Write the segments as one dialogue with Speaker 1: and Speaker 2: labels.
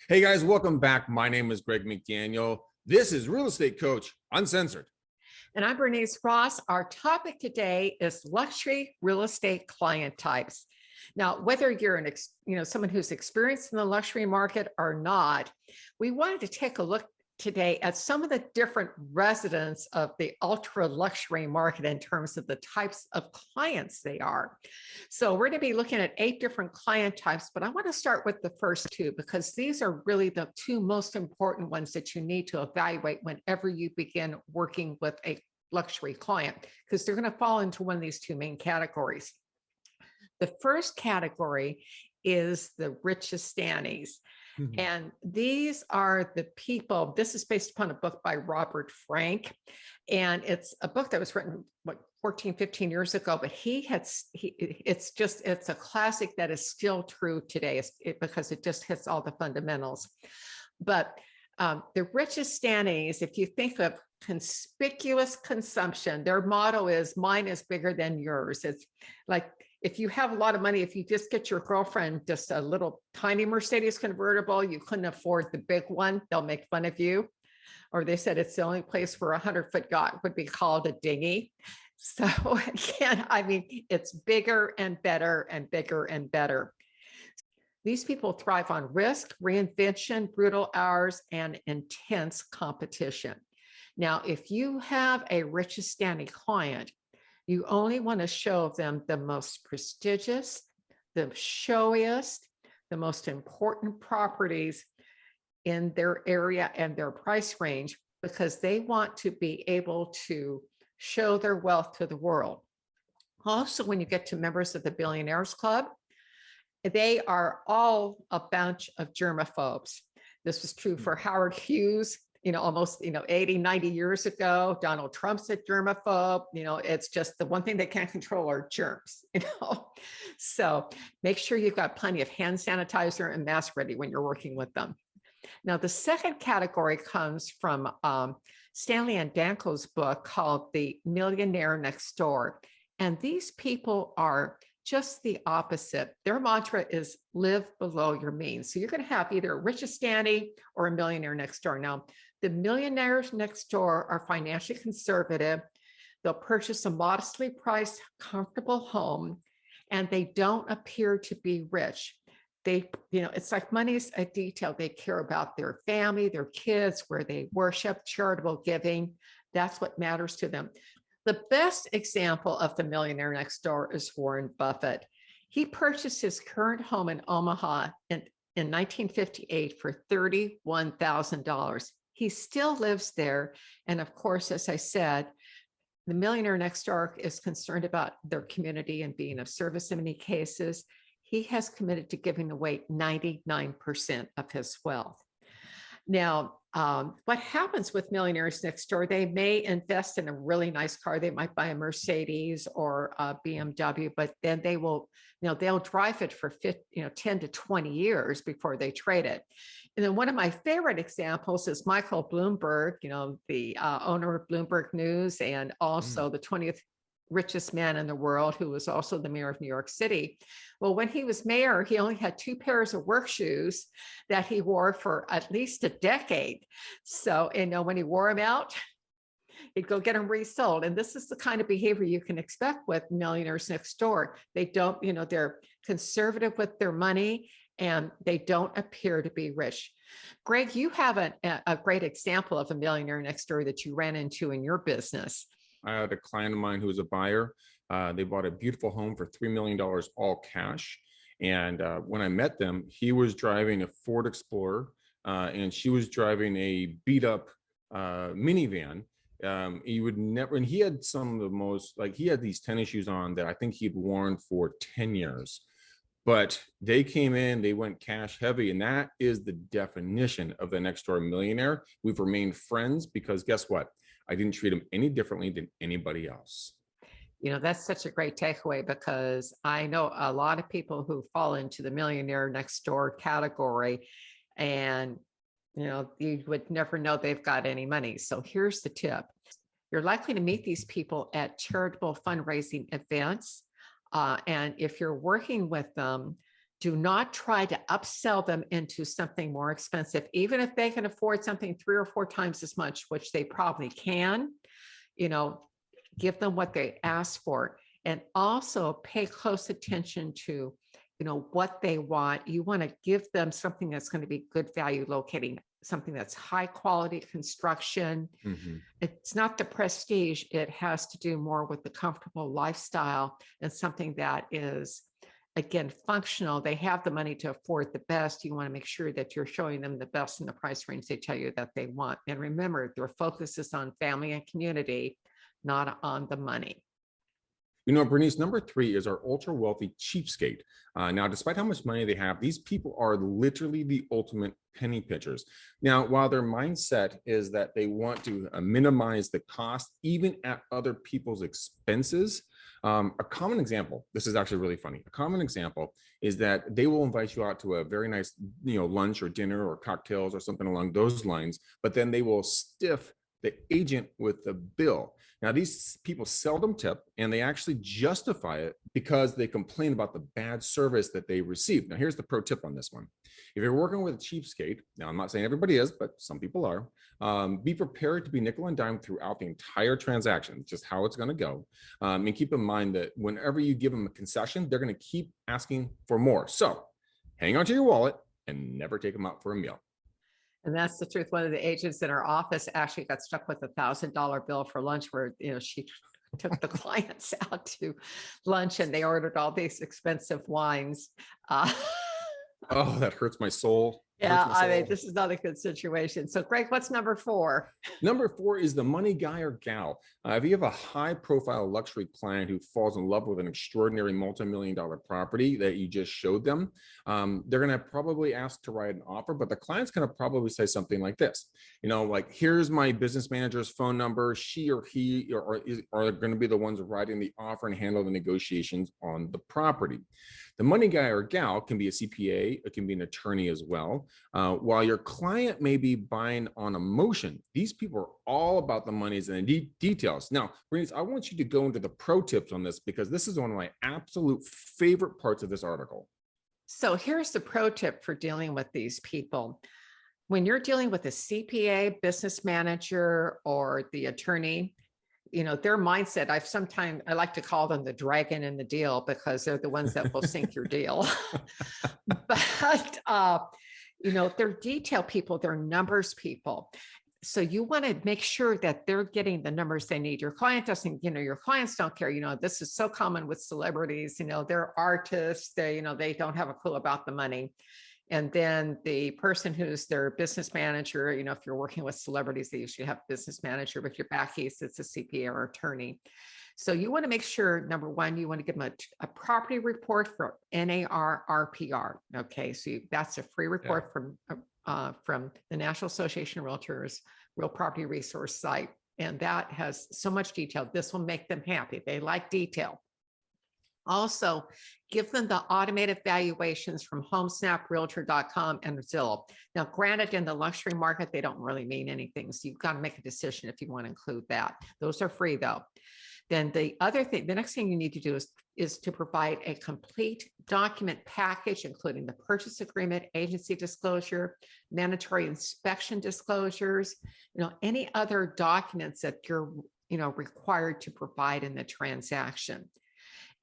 Speaker 1: Hey guys, welcome back. My name is Greg McDaniel. This is Real Estate Coach Uncensored.
Speaker 2: And I'm Bernice Ross. Our topic today is luxury real estate client types. Now, whether you're someone who's experienced in the luxury market or not, we wanted to take a look today at some of the different residents of the ultra luxury market in terms of the types of clients they are. So we're going to be looking at 8 different client types, but I want to start with the first 2 because these are really the 2 most important ones that you need to evaluate whenever you begin working with a luxury client, because they're going to fall into one of these 2 main categories. The first category is the Richistanis. And these are the people, this is based upon a book by Robert Frank. And it's a book that was written, 14, 15 years ago, but it's a classic that is still true today because it just hits all the fundamentals. But the Richistanis, if you think of conspicuous consumption, their motto is mine is bigger than yours. It's like, if you have a lot of money, if you just get your girlfriend just a little tiny Mercedes convertible, you couldn't afford the big one, they'll make fun of you. Or they said it's the only place where a 100-foot yacht would be called a dinghy. So again, I mean, it's bigger and better and bigger and better. These people thrive on risk, reinvention, brutal hours, and intense competition. Now, if you have a Richistani client, you only want to show them the most prestigious, the showiest, the most important properties in their area and their price range, because they want to be able to show their wealth to the world. Also, when you get to members of the Billionaires Club, they are all a bunch of germaphobes. This was true for Howard Hughes, almost, 80, 90 years ago. Donald Trump's a germaphobe. It's just the one thing they can't control are germs, So make sure you've got plenty of hand sanitizer and mask ready when you're working with them. Now, the second category comes from Stanley and Danko's book called The Millionaire Next Door. And these people are just the opposite. Their mantra is live below your means. So you're going to have either a Richistani or a millionaire next door. Now, the millionaires next door are financially conservative. They'll purchase a modestly priced, comfortable home, and they don't appear to be rich. It's like money's a detail. They care about their family, their kids, where they worship, charitable giving. That's what matters to them. The best example of the millionaire next door is Warren Buffett. He purchased his current home in Omaha in 1958 for $31,000. He still lives there. And of course, as I said, the millionaire next door is concerned about their community and being of service in many cases. He has committed to giving away 99% of his wealth. Now, what happens with millionaires next door? They may invest in a really nice car. They might buy a Mercedes or a BMW, but then they will, they'll drive it for 10 to 20 years before they trade it. And then one of my favorite examples is Michael Bloomberg, the owner of Bloomberg News, and also the 20th richest man in the world, who was also the mayor of New York City. Well, when he was mayor, he only had 2 pairs of work shoes that he wore for at least a decade. So, when he wore them out, he'd go get them resold. And this is the kind of behavior you can expect with millionaires next door. They don't, they're conservative with their money and they don't appear to be rich. Greg, you have a great example of a millionaire next door that you ran into in your business.
Speaker 1: I had a client of mine who was a buyer. They bought a beautiful home for $3 million all cash. And when I met them, he was driving a Ford Explorer and she was driving a beat up minivan. He would never, and he had some of the most, he had these tennis shoes on that I think he'd worn for 10 years. But they came in, they went cash heavy, and that is the definition of the next door millionaire. We've remained friends because guess what? I didn't treat him any differently than anybody else.
Speaker 2: That's such a great takeaway, because I know a lot of people who fall into the millionaire next door category, and you would never know they've got any money. So here's the tip. You're likely to meet these people at charitable fundraising events. And if you're working with them, Do not try to upsell them into something more expensive, even if they can afford something 3 or 4 times as much, which they probably can, you know, give them what they ask for. And also pay close attention to, you know, what they want. You want to give them something that's going to be good value locating, something that's high quality construction. It's not the prestige. It has to do more with the comfortable lifestyle and something that is, again, functional. They have the money to afford the best. You want to make sure that you're showing them the best in the price range they tell you that they want. And remember, their focus is on family and community, not on the money.
Speaker 1: You know, Bernice, number 3 is our ultra wealthy cheapskate. Now, despite how much money they have, these people are literally the ultimate penny pinchers. Now, while their mindset is that they want to minimize the cost, even at other people's expenses, a common example, this is actually really funny. A common example is that they will invite you out to a very nice, you know, lunch or dinner or cocktails or something along those lines, but then they will stiff the agent with the bill. Now, these people seldom tip, and they actually justify it because they complain about the bad service that they receive. Now, here's the pro tip on this one. If you're working with a cheapskate, now I'm not saying everybody is, but some people are, be prepared to be nickel and dime throughout the entire transaction, just how it's going to go. And keep in mind that whenever you give them a concession, they're going to keep asking for more. So hang on to your wallet and never take them out for a meal.
Speaker 2: And that's the truth. One of the agents in our office actually got stuck with $1,000 bill for lunch where, you know, she took the clients out to lunch and they ordered all these expensive wines.
Speaker 1: Oh, that hurts my soul.
Speaker 2: Yeah, I mean, this is not a good situation. So Greg, what's number 4?
Speaker 1: Number 4 is the money guy or gal. If you have a high profile luxury client who falls in love with an extraordinary multi-million-dollar property that you just showed them, they're going to probably ask to write an offer, but the client's going to probably say something like this, you know, like, here's my business manager's phone number. She or he are going to be the ones writing the offer and handle the negotiations on the property. The money guy or gal can be a CPA, it can be an attorney as well. While your client may be buying on emotion, these people are all about the monies and the details. Now, Bernice, I want you to go into the pro tips on this because this is one of my absolute favorite parts of this article.
Speaker 2: So here's the pro tip for dealing with these people. When you're dealing with a CPA, business manager, or the attorney, you know, their mindset, I like to call them the dragon in the deal because they're the ones that will sink your deal. But, you know, they're detail people, they're numbers people. So you want to make sure that they're getting the numbers they need. Your client doesn't, you know, your clients don't care. You know, this is so common with celebrities, you know, they're artists, they, you know, they don't have a clue about the money. And then the person who's their business manager, you know, if you're working with celebrities, they usually have a business manager, but if you're back east, it's a CPA or attorney. So you want to make sure, number 1, you want to give them a property report for NAR RPR. Okay, so that's a free report from the National Association of Realtors Real Property Resource site. And that has so much detail. This will make them happy. They like detail. Also, give them the automated valuations from HomeSnap, Realtor.com, and Zillow. Now, granted, in the luxury market, they don't really mean anything. So you've got to make a decision if you want to include that. Those are free, though. Then the next thing you need to do is to provide a complete document package, including the purchase agreement, agency disclosure, mandatory inspection disclosures, you know, any other documents that you're, you know, required to provide in the transaction.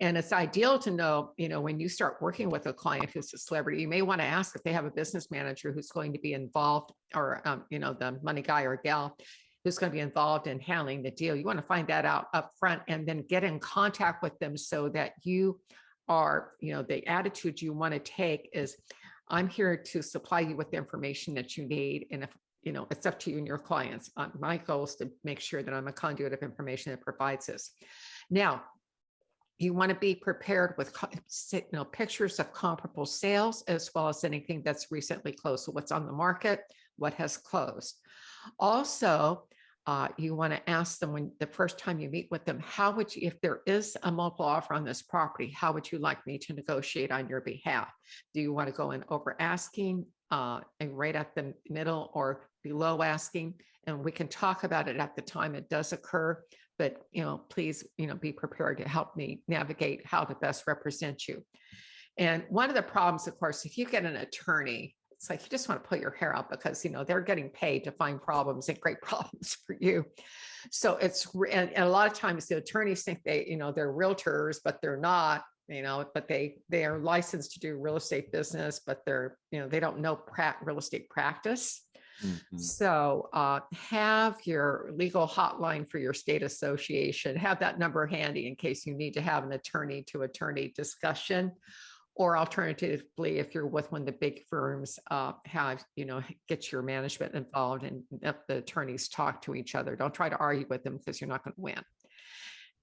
Speaker 2: And it's ideal to know, you know, when you start working with a client who's a celebrity, you may want to ask if they have a business manager who's going to be involved, or, you know, the money guy or gal who's going to be involved in handling the deal. You want to find that out up front and then get in contact with them so that you are, you know, the attitude you want to take is, I'm here to supply you with the information that you need. And if, you know, it's up to you and your clients. My goal is to make sure that I'm a conduit of information that provides this. Now, you want to be prepared with, you know, pictures of comparable sales, as well as anything that's recently closed. So what's on the market, what has closed. Also, you want to ask them, when the first time you meet with them, how would you, if there is a multiple offer on this property, how would you like me to negotiate on your behalf? Do you want to go in over asking, and right at the middle, or below asking? And we can talk about it at the time it does occur. But, you know, please, you know, be prepared to help me navigate how to best represent you. And one of the problems, of course, if you get an attorney, it's like you just want to pull your hair out because, they're getting paid to find problems and create problems for you. So and a lot of times the attorneys think they're realtors, but they're not, but they are licensed to do real estate business, but they don't know real estate practice.
Speaker 1: Mhm.
Speaker 2: So have your legal hotline for your state association, have that number handy in case you need to have an attorney to attorney discussion. Or alternatively, if you're with one of the big firms, get your management involved and let the attorneys talk to each other. Don't try to argue with them because you're not going to win.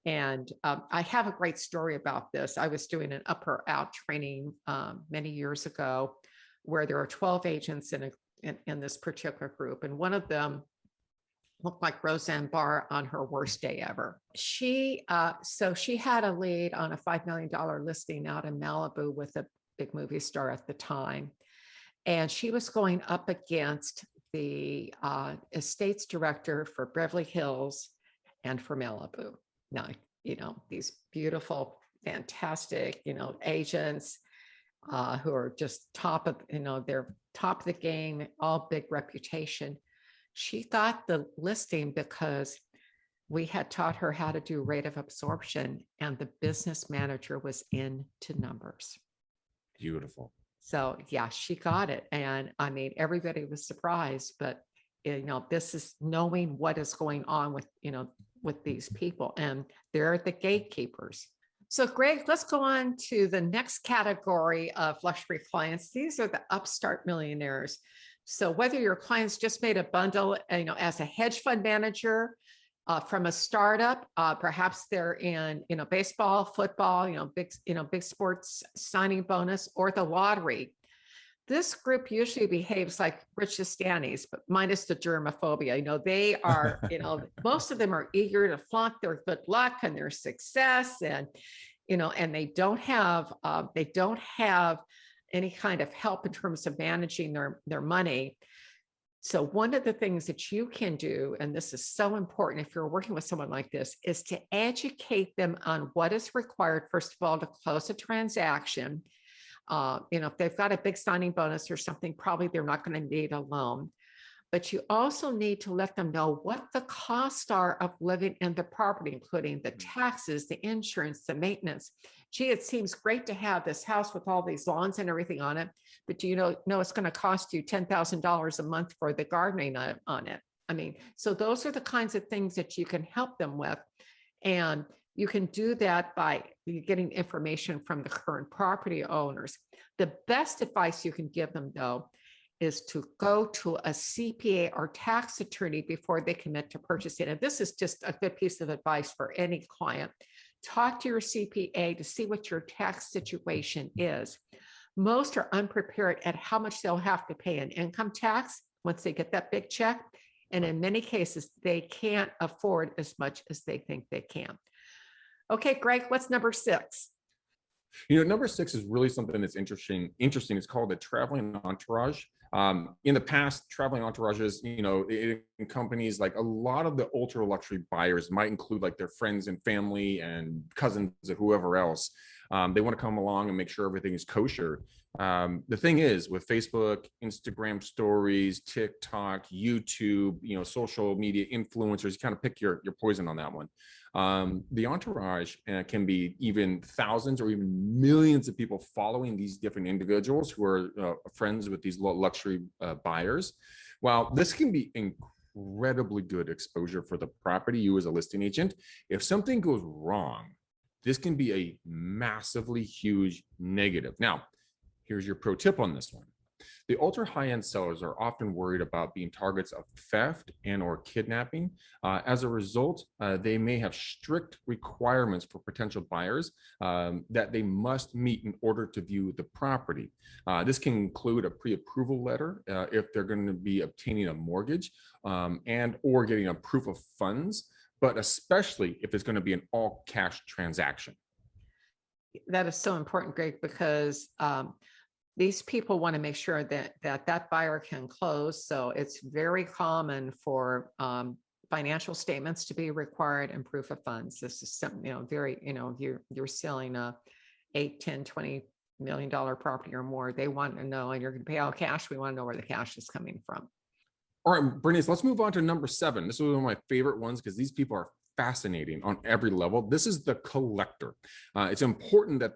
Speaker 2: And I have a great story about this. I was doing an up or out training many years ago where there are 12 agents in this particular group. And one of them looked like Roseanne Barr on her worst day ever. So she had a lead on a $5 million listing out in Malibu with a big movie star at the time. And she was going up against the estates director for Beverly Hills and for Malibu. Now, these beautiful, fantastic, agents who are just top of, they're top of the game, all big reputation. She got the listing because we had taught her how to do rate of absorption, and the business manager was into numbers.
Speaker 1: Beautiful.
Speaker 2: So yeah, she got it. And I mean, everybody was surprised, but this is knowing what is going on with these people, and they're the gatekeepers. So Greg, let's go on to the next category of luxury clients. These are the upstart millionaires. So whether your clients just made a bundle, as a hedge fund manager from a startup, perhaps they're in, baseball, football, big sports signing bonus, or the lottery. This group usually behaves like Richistanis, but minus the germophobia. They are, most of them are eager to flaunt their good luck and their success, and they don't have any kind of help in terms of managing their money. So one of the things that you can do, and this is so important if you're working with someone like this, is to educate them on what is required, first of all, to close a transaction. If they've got a big signing bonus or something, probably they're not going to need a loan. But you also need to let them know what the costs are of living in the property, including the taxes, the insurance, the maintenance. Gee, it seems great to have this house with all these lawns and everything on it, but do you know it's going to cost you $10,000 a month for the gardening on it? I mean, so those are the kinds of things that you can help them with. And you can do that by getting information from the current property owners. The best advice you can give them, though, is to go to a CPA or tax attorney before they commit to purchasing. And this is just a good piece of advice for any client. Talk to your CPA to see what your tax situation is. Most are unprepared at how much they'll have to pay in income tax once they get that big check. And in many cases, they can't afford as much as they think they can. Okay, Greg, what's number 6?
Speaker 1: Number 6 is really something that's interesting. It's called the Traveling Entourage. In the past, Traveling Entourages, in companies, like a lot of the ultra luxury buyers might include like their friends and family and cousins and whoever else. They want to come along and make sure everything is kosher. The thing is, with Facebook, Instagram stories, TikTok, YouTube, social media influencers, you kind of pick your poison on that one. The entourage can be even thousands or even millions of people following these different individuals who are friends with these luxury buyers. While this can be incredibly good exposure for the property, you as a listing agent, if something goes wrong, this can be a massively huge negative. Now, here's your pro tip on this one. The ultra high-end sellers are often worried about being targets of theft and or kidnapping. As a result, they may have strict requirements for potential buyers that they must meet in order to view the property. This can include a pre-approval letter if they're going to be obtaining a mortgage and or getting a proof of funds, but especially if it's going to be an all-cash transaction.
Speaker 2: That is so important, Greg, because these people want to make sure that buyer can close. So it's very common for financial statements to be required and proof of funds. This is something, very, you're selling a 8, 10, 20 $1 million property or more. They want to know, and you're going to pay all cash. We want to know where the cash is coming from.
Speaker 1: All right, Bernice, let's move on to number 7. This is one of my favorite ones because these people are fascinating on every level. This is the collector. It's important that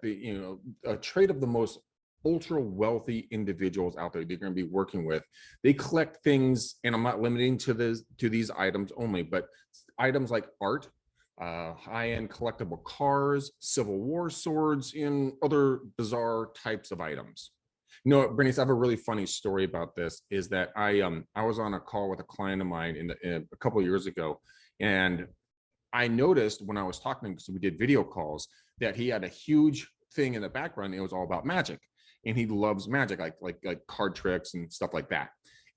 Speaker 1: a trait of the most ultra wealthy individuals out there they're going to be working with, they collect things, and I'm not limiting to these items only, but items like art, high-end collectible cars, Civil War swords, and other bizarre types of items. You know, Bernice, I have a really funny story about this. Is that I was on a call with a client of mine a couple of years ago, and I noticed when I was talking, because we did video calls, that he had a huge thing in the background. It was all about magic, and he loves magic, like card tricks and stuff like that.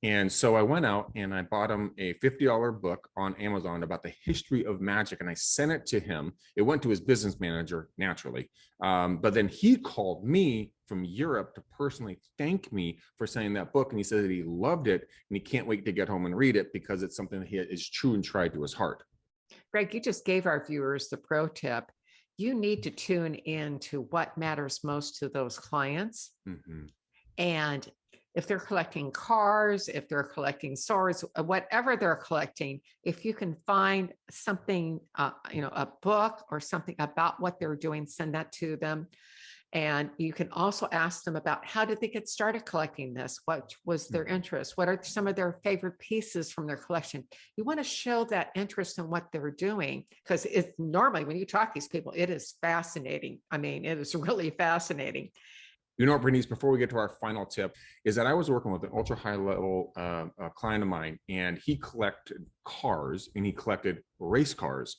Speaker 1: And so I went out and I bought him a $50 book on Amazon about the history of magic, and I sent it to him. It went to his business manager, naturally. But then he called me from Europe to personally thank me for sending that book. And he said that he loved it and he can't wait to get home and read it because it's something that is true and tried to his heart.
Speaker 2: Greg, you just gave our viewers the pro tip. You need to tune in to what matters most to those clients.
Speaker 1: Mm-hmm.
Speaker 2: And if they're collecting cars, if they're collecting swords, whatever they're collecting, if you can find something, a book or something about what they're doing, send that to them. And you can also ask them about how did they get started collecting this? What was their interest? What are some of their favorite pieces from their collection? You want to show that interest in what they're doing, because it's normally when you talk to these people, it is fascinating. I mean, it is really fascinating.
Speaker 1: You know what, Bernice, before we get to our final tip, is that I was working with an ultra high level client of mine, and he collected cars and he collected race cars.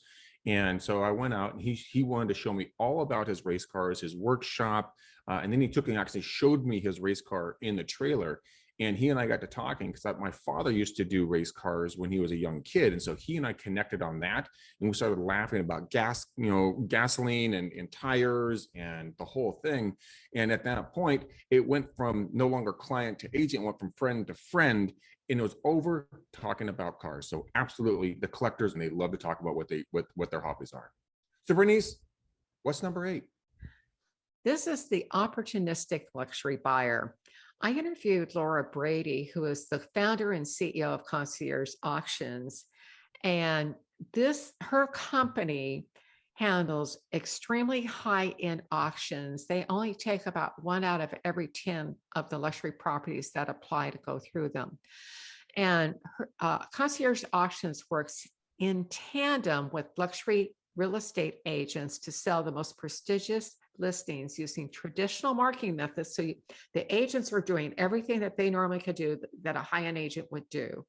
Speaker 1: And so I went out and he wanted to show me all about his race cars, his workshop. And then he took and actually showed me his race car in the trailer. And he and I got to talking because my father used to do race cars when he was a young kid. And so he and I connected on that. And we started laughing about gasoline and tires and the whole thing. And at that point, it went from no longer client to agent, went from friend to friend. And it was over talking about cars. So absolutely, the collectors, and they love to talk about what their hobbies are. So Bernice, what's number 8?
Speaker 2: This is the opportunistic luxury buyer. I interviewed Laura Brady, who is the founder and CEO of Concierge Auctions. And her company handles extremely high-end auctions. They only take about 1 out of every 10 of the luxury properties that apply to go through them. And Concierge Auctions works in tandem with luxury real estate agents to sell the most prestigious listings using traditional marketing methods. So the agents are doing everything that they normally could do that a high-end agent would do.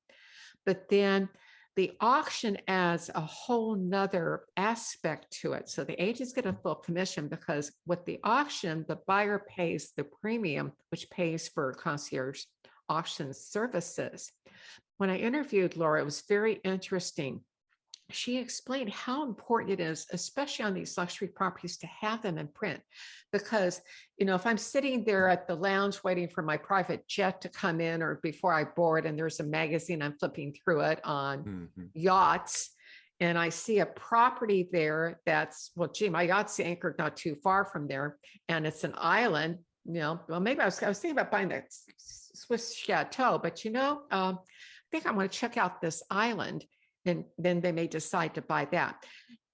Speaker 2: But then the auction adds a whole nother aspect to it. So the agents get a full commission because with the auction, the buyer pays the premium, which pays for concierge auction services. When I interviewed Laura, it was very interesting. She explained how important it is, especially on these luxury properties, to have them in print. Because, if I'm sitting there at the lounge waiting for my private jet to come in, or before I board and there's a magazine, I'm flipping through it on yachts, and I see a property there that's, well, gee, my yacht's anchored not too far from there, and it's an island, well, maybe I was thinking about buying that Swiss chateau, but I think I'm going to check out this island. And then they may decide to buy that.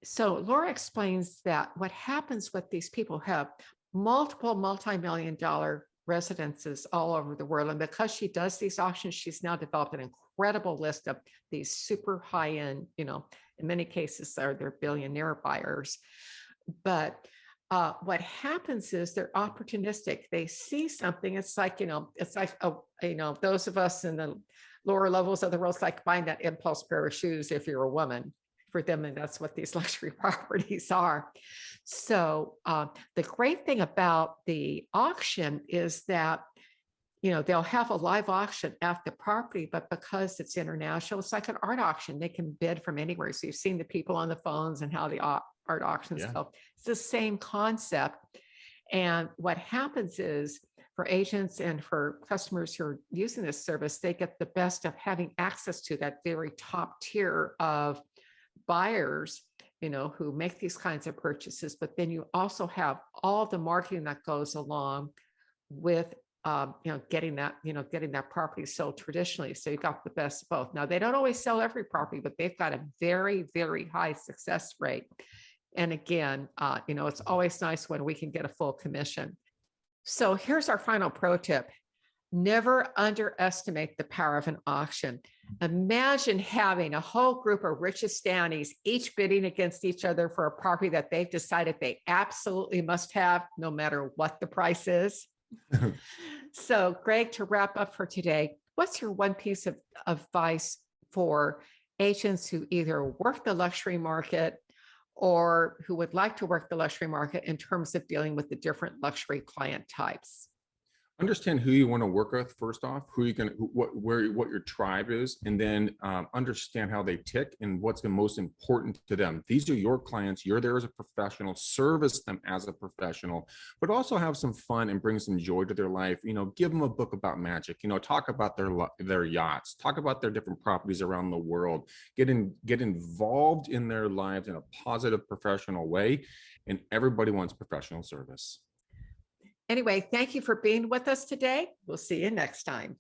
Speaker 2: So Laura explains that what happens with these people who have multiple multi-million-dollar residences all over the world. And because she does these auctions, she's now developed an incredible list of these super high-end, in many cases, they're billionaire buyers. But what happens is they're opportunistic. They see something. It's like, those of us in the lower levels of the world, it's like buying that impulse pair of shoes if you're a woman. For them, and that's what these luxury properties are. So the great thing about the auction is that, they'll have a live auction at the property, but because it's international, it's like an art auction. They can bid from anywhere. So you've seen the people on the phones and how the art auctions go. It's the same concept. And what happens is, for agents and for customers who are using this service, they get the best of having access to that very top tier of buyers who make these kinds of purchases, but then you also have all the marketing that goes along with getting that property sold traditionally. So you got the best of both. Now they don't always sell every property, but they've got a very, very high success rate. And again, it's always nice when we can get a full commission. So here's our final pro tip. Never underestimate the power of an auction. Imagine having a whole group of Richistanis each bidding against each other for a property that they've decided they absolutely must have, no matter what the price is. So, Greg, to wrap up for today, what's your one piece of advice for agents who either work the luxury market or who would like to work the luxury market in terms of dealing with the different luxury client types?
Speaker 1: Understand who you want to work with first off, who you can, what your tribe is, and then understand how they tick and what's the most important to them. These are your clients. You're there as a professional. Service them as a professional, but also have some fun and bring some joy to their life. Give them a book about magic. Talk about their yachts. Talk about their different properties around the world. Get involved in their lives in a positive, professional way. And everybody wants professional service.
Speaker 2: Anyway, thank you for being with us today. We'll see you next time.